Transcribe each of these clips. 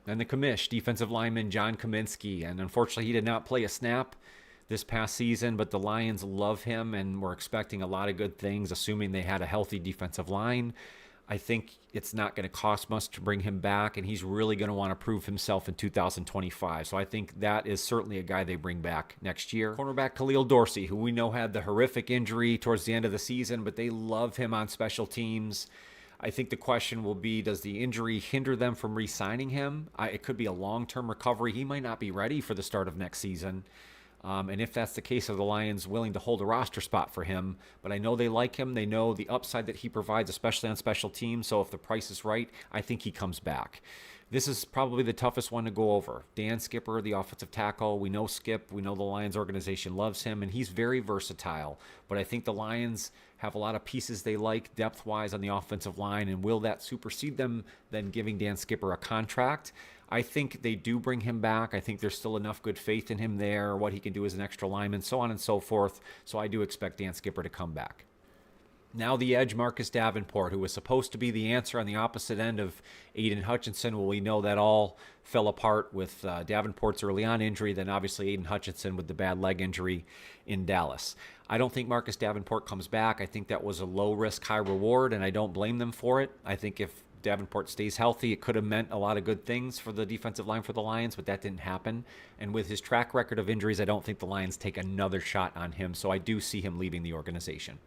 And the commish, defensive lineman John Kaminsky. And unfortunately, he did not play a snap this past season, but the Lions love him and we're expecting a lot of good things, assuming they had a healthy defensive line. I think it's not going to cost much to bring him back, and he's really going to want to prove himself in 2025. So I think that is certainly a guy they bring back next year. Cornerback Khalil Dorsey, who we know had the horrific injury towards the end of the season, but they love him on special teams. I think the question will be, does the injury hinder them from re-signing him? It could be a long-term recovery. He might not be ready for the start of next season. And if that's the case, are the Lions willing to hold a roster spot for him? But I know they like him. They know the upside that he provides, especially on special teams. So if the price is right, I think he comes back. This is probably the toughest one to go over. Dan Skipper, the offensive tackle. We know Skip. We know the Lions organization loves him, and he's very versatile. But I think the Lions have a lot of pieces they like depth-wise on the offensive line, and will that supersede them then giving Dan Skipper a contract? I think they do bring him back. I think there's still enough good faith in him there, what he can do as an extra lineman, so on and so forth. So I do expect Dan Skipper to come back. Now the edge, Marcus Davenport, who was supposed to be the answer on the opposite end of Aiden Hutchinson. Well, we know that all fell apart with Davenport's early on injury, then obviously Aiden Hutchinson with the bad leg injury in Dallas. I don't think Marcus Davenport comes back. I think that was a low risk, high reward, and I don't blame them for it. I think if Davenport stays healthy, it could have meant a lot of good things for the defensive line for the Lions, but that didn't happen. And with his track record of injuries, I don't think the Lions take another shot on him, so I do see him leaving the organization.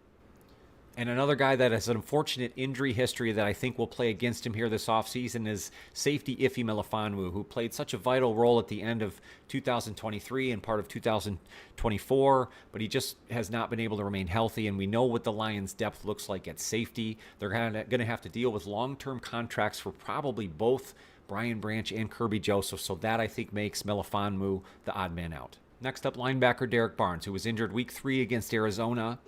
And another guy that has an unfortunate injury history that I think will play against him here this offseason is safety Ife Melifonwu, who played such a vital role at the end of 2023 and part of 2024, but he just has not been able to remain healthy. And we know what the Lions' depth looks like at safety. They're going to have to deal with long-term contracts for probably both Brian Branch and Kirby Joseph, so that I think makes Melifonwu the odd man out. Next up, linebacker Derek Barnes, who was injured week 3 against Arizona,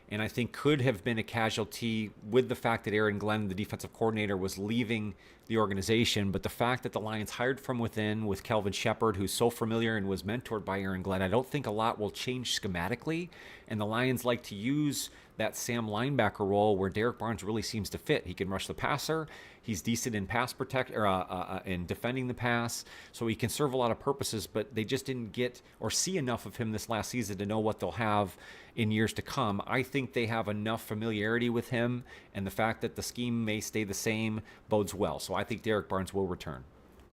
and I think could have been a casualty with the fact that Aaron Glenn, the defensive coordinator, was leaving the organization. But the fact that the Lions hired from within with Kelvin Shepard, who's so familiar and was mentored by Aaron Glenn, I don't think a lot will change schematically. And the Lions like to use that Sam linebacker role where Derek Barnes really seems to fit. He can rush the passer. He's decent in pass protect or in defending the pass, so he can serve a lot of purposes. But they just didn't get or see enough of him this last season to know what they'll have in years to come. I think they have enough familiarity with him, and the fact that the scheme may stay the same bodes well. So I think Derek Barnes will return.